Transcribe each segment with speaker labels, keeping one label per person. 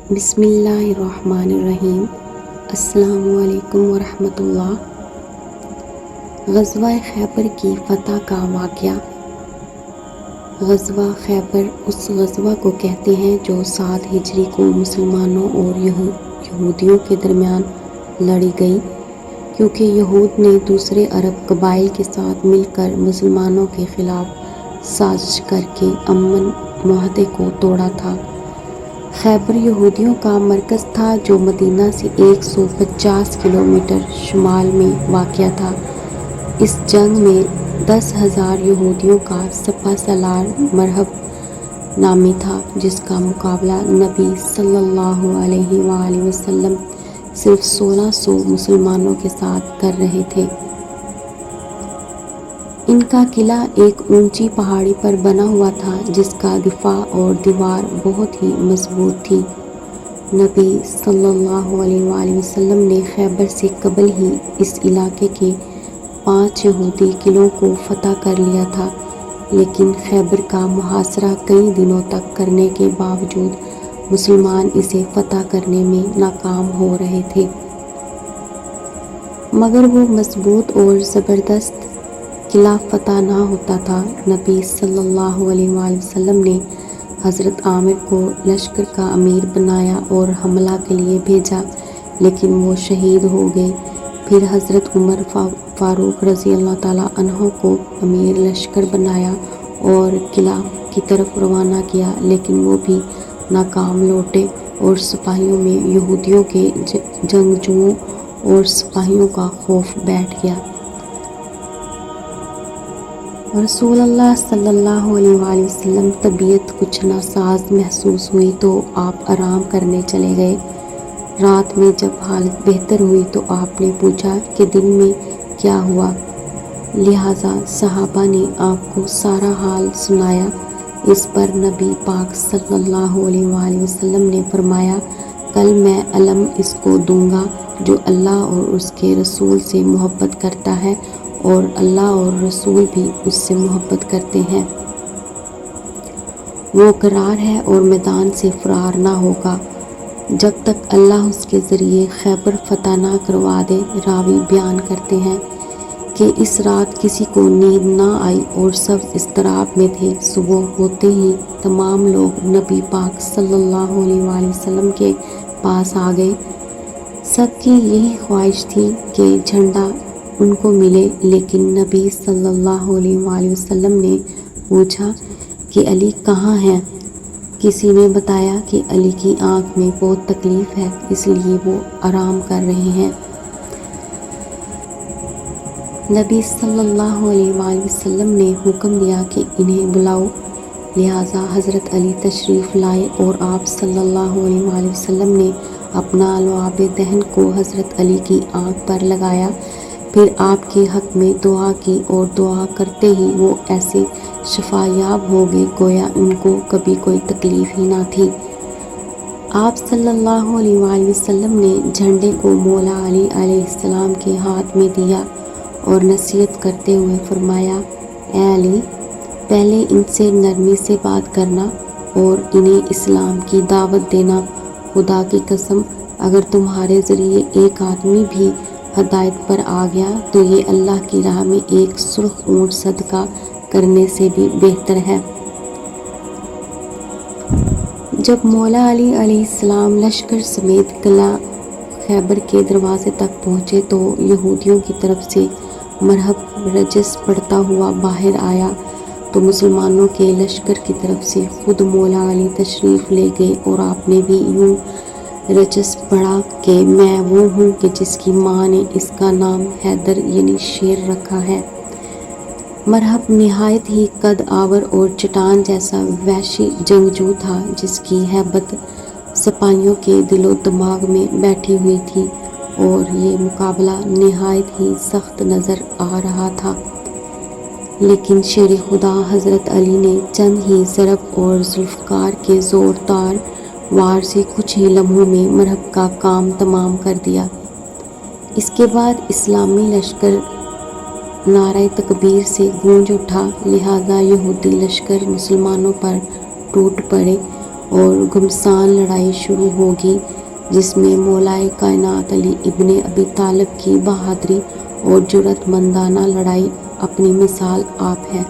Speaker 1: بسم اللہ الرحمن الرحیم۔ السلام علیکم ورحمۃ اللہ۔ غزوہ خیبر کی فتح کا واقعہ۔ غزوہ خیبر اس غزوہ کو کہتے ہیں جو 7 ہجری کو مسلمانوں اور یہودیوں کے درمیان لڑی گئی، کیونکہ یہود نے دوسرے عرب قبائل کے ساتھ مل کر مسلمانوں کے خلاف سازش کر کے امن معاہدے کو توڑا تھا۔ خیبر یہودیوں کا مرکز تھا جو مدینہ سے 150 کلومیٹر شمال میں واقع تھا۔ اس جنگ میں 10,000 یہودیوں کا سپہ سالار مرہب نامی تھا، جس کا مقابلہ نبی صلی اللہ علیہ وآلہ وسلم صرف 1600 مسلمانوں کے ساتھ کر رہے تھے۔ ان کا قلعہ ایک اونچی پہاڑی پر بنا ہوا تھا، جس کا دفاع اور دیوار بہت ہی مضبوط تھی۔ نبی صلی اللہ علیہ وآلہ وسلم نے خیبر سے قبل ہی اس علاقے کے 5 یہودی قلعوں کو فتح کر لیا تھا، لیکن خیبر کا محاصرہ کئی دنوں تک کرنے کے باوجود مسلمان اسے فتح کرنے میں ناکام ہو رہے تھے۔ مگر وہ مضبوط اور زبردست قلعہ فتح نہ ہوتا تھا۔ نبی صلی اللہ علیہ وآلہ وسلم نے حضرت عامر کو لشکر کا امیر بنایا اور حملہ کے لیے بھیجا، لیکن وہ شہید ہو گئے۔ پھر حضرت عمر فاروق رضی اللہ تعالیٰ عنہ کو امیر لشکر بنایا اور قلعہ کی طرف روانہ کیا، لیکن وہ بھی ناکام لوٹے اور سپاہیوں میں یہودیوں کے جنگجوؤں اور سپاہیوں کا خوف بیٹھ گیا۔ رسول اللہ صلی اللہ علیہ وآلہ وسلم طبیعت کچھ ناساز محسوس ہوئی تو آپ آرام کرنے چلے گئے۔ رات میں جب حالت بہتر ہوئی تو آپ نے پوچھا کہ دن میں کیا ہوا، لہٰذا صحابہ نے آپ کو سارا حال سنایا۔ اس پر نبی پاک صلی اللہ علیہ وآلہ وسلم نے فرمایا، کل میں علم اس کو دوں گا جو اللہ اور اس کے رسول سے محبت کرتا ہے اور اللہ اور رسول بھی اس سے محبت کرتے ہیں۔ وہ قرار ہے اور میدان سے فرار نہ ہوگا جب تک اللہ اس کے ذریعے خیبر فتح نہ کروا دے۔ راوی بیان کرتے ہیں کہ اس رات کسی کو نیند نہ آئی اور سب اضطراب میں تھے۔ صبح ہوتے ہی تمام لوگ نبی پاک صلی اللہ علیہ وآلہ وسلم کے پاس آ گئے۔ سب کی یہی خواہش تھی کہ جھنڈا ان کو ملے، لیکن نبی صلی اللہ علیہ وآلہ وسلم نے پوچھا کہ علی کہاں ہیں؟ کسی نے بتایا کہ علی کی آنکھ میں بہت تکلیف ہے، اس لیے وہ آرام کر رہے ہیں۔ نبی صلی اللہ علیہ وآلہ وسلم نے حکم دیا کہ انہیں بلاؤ، لہٰذا حضرت علی تشریف لائے اور آپ صلی اللہ علیہ وآلہ وسلم نے اپنا لعاب دہن کو حضرت علی کی آنکھ پر لگایا، پھر آپ کے حق میں دعا کی اور دعا کرتے ہی وہ ایسے شفا یاب ہو گئے گویا ان کو کبھی کوئی تکلیف ہی نہ تھی۔ آپ صلی اللہ علیہ وآلہ وسلم نے جھنڈے کو مولا علی علیہ السلام کے ہاتھ میں دیا اور نصیحت کرتے ہوئے فرمایا، اے علی، پہلے ان سے نرمی سے بات کرنا اور انہیں اسلام کی دعوت دینا۔ خدا کی قسم، اگر تمہارے ذریعے ایک آدمی بھی ہدایت پر آ گیا تو یہ اللہ کی راہ میں ایک سرخ اونٹ صدقہ کرنے سے بھی بہتر ہے۔ جب مولا علی علیہ السلام لشکر سمیت قلعہ خیبر کے دروازے تک پہنچے تو یہودیوں کی طرف سے مرہب رجس پڑتا ہوا باہر آیا تو مسلمانوں کے لشکر کی طرف سے خود مولا علی تشریف لے گئے اور آپ نے بھی یوں رجس پڑھا کہ میں وہ ہوں کہ جس کی ماں نے اس کا نام حیدر یعنی شیر رکھا ہے۔ مرہب نہایت ہی قد آور اور چٹان جیسا وحشی جنگجو تھا، جس کی ہیبت سپاہیوں کے دل و دماغ میں بیٹھی ہوئی تھی اور یہ مقابلہ نہایت ہی سخت نظر آ رہا تھا، لیکن شیر خدا حضرت علی نے چند ہی ضرب اور ذوالفقار کے زوردار وار سے کچھ ہی لمحوں میں مرہب کا کام تمام کر دیا۔ اس کے بعد اسلامی لشکر نعرہ تکبیر سے گونج اٹھا، لہٰذا یہودی لشکر مسلمانوں پر ٹوٹ پڑے اور گھمسان لڑائی شروع ہوگی، جس میں مولائے کائنات علی ابن ابی طالب کی بہادری اور جرأت مندانہ لڑائی اپنی مثال آپ ہے۔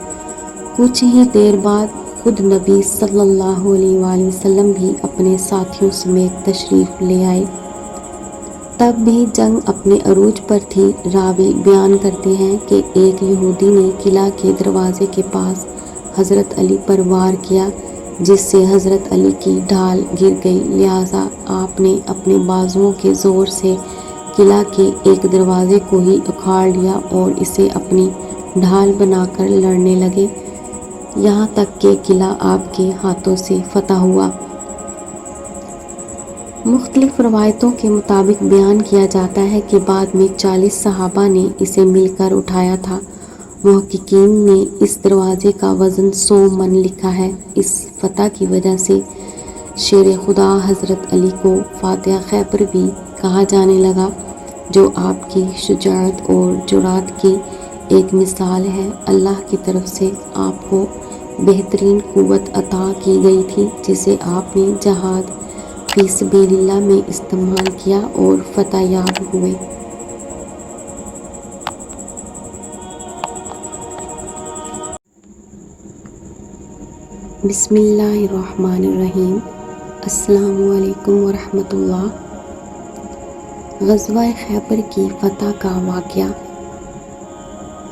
Speaker 1: کچھ ہی دیر بعد خود نبی صلی اللہ علیہ وآلہ وسلم بھی اپنے ساتھیوں سمیت تشریف لے آئے۔ تب بھی جنگ اپنے عروج پر تھی۔ راوی بیان کرتے ہیں کہ ایک یہودی نے قلعہ کے دروازے کے پاس حضرت علی پر وار کیا، جس سے حضرت علی کی ڈھال گر گئی، لہٰذا آپ نے اپنے بازوؤں کے زور سے قلعہ کے ایک دروازے کو ہی اکھاڑ لیا اور اسے اپنی ڈھال بنا کر لڑنے لگے، یہاں تک کہ قلعہ آپ کے ہاتھوں سے فتح ہوا۔ مختلف روایتوں کے مطابق بیان کیا جاتا ہے کہ بعد میں 40 صحابہ نے اسے مل کر اٹھایا تھا۔ محققین نے اس دروازے کا وزن 100 من لکھا ہے۔ اس فتح کی وجہ سے شیر خدا حضرت علی کو فاتح خیبر بھی کہا جانے لگا، جو آپ کی شجاعت اور جرأت کی ایک مثال ہے۔ اللہ کی طرف سے آپ کو بہترین قوت عطا کی گئی تھی، جسے آپ نے جہاد فی سبیل اللہ میں استعمال کیا اور فتح یاب ہوئے۔ بسم اللہ الرحمن الرحیم۔ السلام علیکم ورحمۃ اللہ۔ غزوہ خیبر کی فتح کا واقعہ۔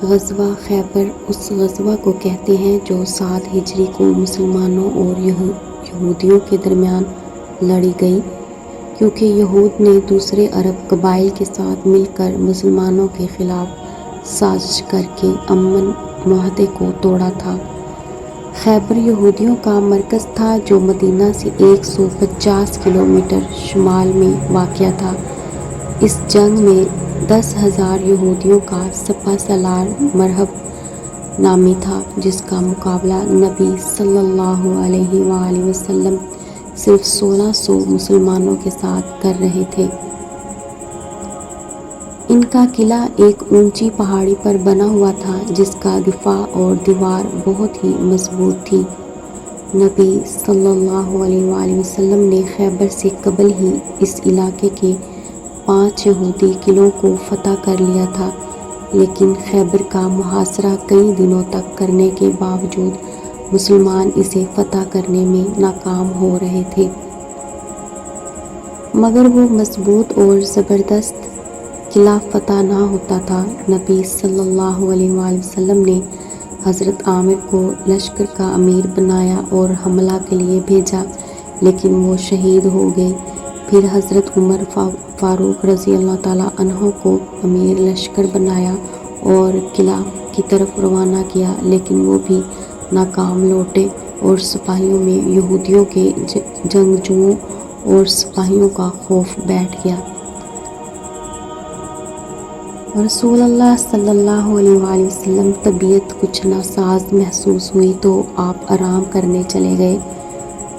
Speaker 1: غزوہ خیبر اس غزوہ کو کہتے ہیں جو 7 ہجری کو مسلمانوں اور یہودیوں کے درمیان لڑی گئی، کیونکہ یہود نے دوسرے عرب قبائل کے ساتھ مل کر مسلمانوں کے خلاف سازش کر کے امن معاہدے کو توڑا تھا۔ خیبر یہودیوں کا مرکز تھا، جو مدینہ سے 150 کلومیٹر شمال میں واقع تھا۔ اس جنگ میں 10,000 یہودیوں کا سپہ سالار مرہب نامی تھا، جس کا مقابلہ نبی صلی اللہ علیہ وآلہ وسلم صرف 1600 مسلمانوں کے ساتھ کر رہے تھے۔ ان کا قلعہ ایک اونچی پہاڑی پر بنا ہوا تھا، جس کا دفاع اور دیوار بہت ہی مضبوط تھی۔ نبی صلی اللہ علیہ وآلہ وسلم نے خیبر سے قبل ہی اس علاقے کے 5 یہودی قلعوں کو فتح کر لیا تھا، لیکن خیبر کا محاصرہ کئی دنوں تک کرنے کے باوجود مسلمان اسے فتح کرنے میں ناکام ہو رہے تھے۔ مگر وہ مضبوط اور زبردست قلعہ فتح نہ ہوتا تھا۔ نبی صلی اللہ علیہ وآلہ وسلم نے حضرت عامر کو لشکر کا امیر بنایا اور حملہ کے لیے بھیجا، لیکن وہ شہید ہو گئے۔ پھر حضرت عمر فاروق رضی اللہ تعالیٰ عنہ کو امیر لشکر بنایا اور قلعہ کی طرف روانہ کیا، لیکن وہ بھی ناکام لوٹے اور سپاہیوں میں یہودیوں کے جنگجوؤں اور سپاہیوں کا خوف بیٹھ گیا۔ رسول اللہ صلی اللہ علیہ وآلہ وسلم طبیعت کچھ ناساز محسوس ہوئی تو آپ آرام کرنے چلے گئے۔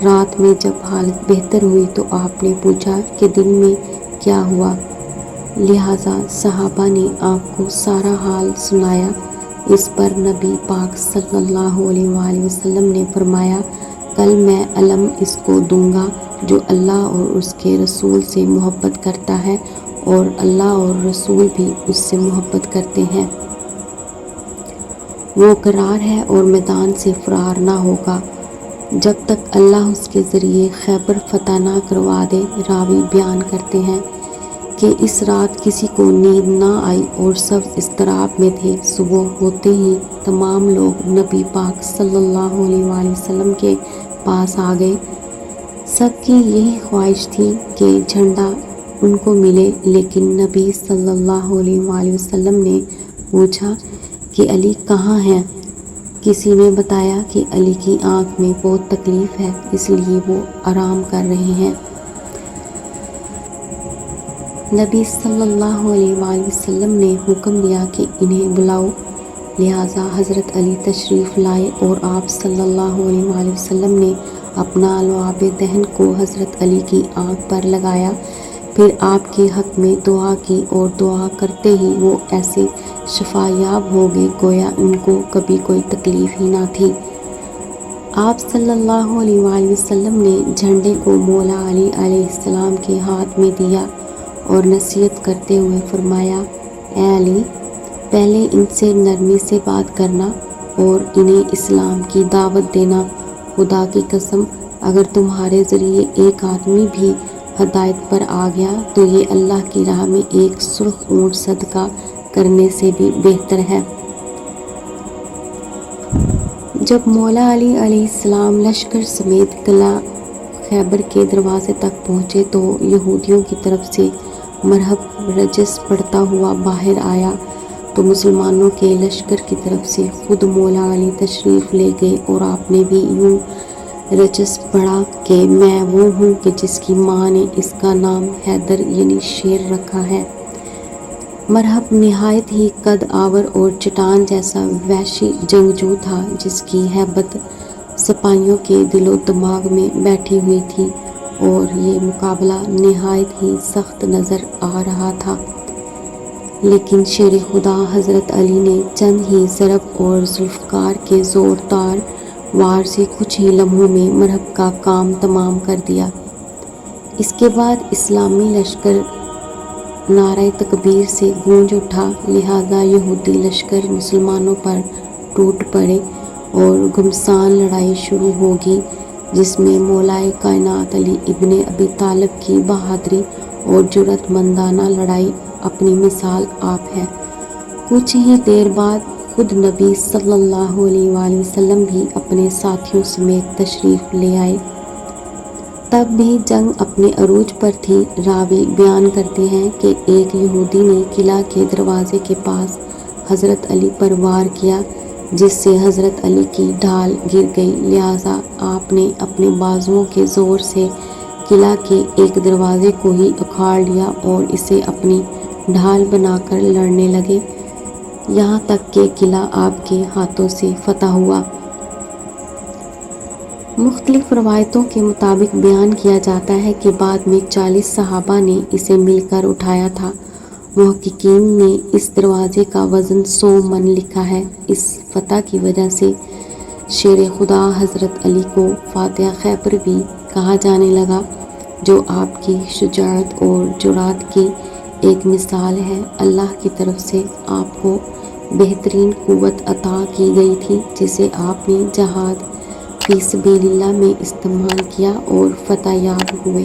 Speaker 1: رات میں جب حالت بہتر ہوئی تو آپ نے پوچھا کہ دن میں کیا ہوا، لہٰذا صحابہ نے آپ کو سارا حال سنایا۔ اس پر نبی پاک صلی اللہ علیہ وآلہ وسلم نے فرمایا، کل میں علم اس کو دوں گا جو اللہ اور اس کے رسول سے محبت کرتا ہے، اور اللہ اور رسول بھی اس سے محبت کرتے ہیں۔ وہ قرار ہے اور میدان سے فرار نہ ہوگا جب تک اللہ اس کے ذریعے خیبر فتح نہ کروا دے۔ راوی بیان کرتے ہیں کہ اس رات کسی کو نیند نہ آئی اور سب اضطراب میں تھے۔ صبح ہوتے ہی تمام لوگ نبی پاک صلی اللہ علیہ وآلہ وسلم کے پاس آ گئے۔ سب کی یہی خواہش تھی کہ جھنڈا ان کو ملے، لیکن نبی صلی اللہ علیہ وآلہ وسلم نے پوچھا کہ علی کہاں ہیں؟ کسی نے بتایا کہ علی کی آنکھ میں بہت تکلیف ہے، اس لیے وہ آرام کر رہے ہیں۔ نبی صلی اللہ علیہ وآلہ وسلم نے حکم دیا کہ انہیں بلاؤ، لہٰذا حضرت علی تشریف لائے اور آپ صلی اللہ علیہ وآلہ وسلم نے اپنا لعاب دہن کو حضرت علی کی آنکھ پر لگایا، پھر آپ کے حق میں دعا کی اور دعا کرتے ہی وہ ایسے شفا یاب ہو گئے گویا ان کو کبھی کوئی تکلیف ہی نہ تھی۔ آپ صلی اللہ علیہ وآلہ وسلم نے جھنڈے کو مولا علی علیہ السلام کے ہاتھ میں دیا اور نصیحت کرتے ہوئے فرمایا، اے علی، پہلے ان سے نرمی سے بات کرنا اور انہیں اسلام کی دعوت دینا۔ خدا کی قسم، اگر تمہارے ذریعے ایک آدمی بھی ہدایت پر آ گیا تو یہ اللہ کی راہ میں ایک سرخ اونٹ صدقہ کرنے سے بھی بہتر ہے۔ جب مولا علی علیہ السلام لشکر سمیت قلعہ خیبر کے دروازے تک پہنچے تو یہودیوں کی طرف سے مرحب رجس پڑھتا ہوا باہر آیا تو مسلمانوں کے لشکر کی طرف سے خود مولا علی تشریف لے گئے اور آپ نے بھی یوں رجس پڑھا کہ میں وہ ہوں کہ جس کی ماں نے اس کا نام حیدر یعنی شیر رکھا ہے۔ مرحب نہایت ہی قد آور اور چٹان جیسا وحشی جنگجو تھا جس کی ہیبت سپاہیوں کے دل و دماغ میں بیٹھی ہوئی تھی اور یہ مقابلہ نہایت ہی سخت نظر آ رہا تھا، لیکن شیر خدا حضرت علی نے چند ہی ضرب اور ذوالفقار کے زوردار وار سے کچھ ہی لمحوں میں مرحب کا کام تمام کر دیا۔ اس کے بعد اسلامی لشکر نعرہ تکبیر سے گونج اٹھا، لہذا یہودی لشکر مسلمانوں پر ٹوٹ پڑے اور گھمسان لڑائی شروع ہوگی جس میں مولائے کائنات علی ابن ابی طالب کی بہادری اور جرأت مندانہ لڑائی اپنی مثال آپ ہے۔ کچھ ہی دیر بعد خود نبی صلی اللہ علیہ وآلہ وسلم بھی اپنے ساتھیوں سمیت تشریف لے آئے۔ تب بھی جنگ اپنے عروج پر تھی۔ راوی بیان کرتے ہیں کہ ایک یہودی نے قلعہ کے دروازے کے پاس حضرت علی پر وار کیا جس سے حضرت علی کی ڈھال گر گئی، لہذا آپ نے اپنے بازوؤں کے زور سے قلعہ کے ایک دروازے کو ہی اکھاڑ لیا اور اسے اپنی ڈھال بنا کر لڑنے لگے، یہاں تک کہ قلعہ آپ کے ہاتھوں سے فتح ہوا۔ مختلف روایتوں کے مطابق بیان کیا جاتا ہے کہ بعد میں 40 صحابہ نے اسے مل کر اٹھایا تھا۔ محققین نے اس دروازے کا وزن 100 من لکھا ہے۔ اس فتح کی وجہ سے شیر خدا حضرت علی کو فاتح خیبر بھی کہا جانے لگا، جو آپ کی شجاعت اور جرأت کی ایک مثال ہے۔ اللہ کی طرف سے آپ کو بہترین قوت عطا کی گئی تھی جسے آپ نے جہاد فی سبیل اللہ میں استعمال کیا اور فتح یاب ہوئے۔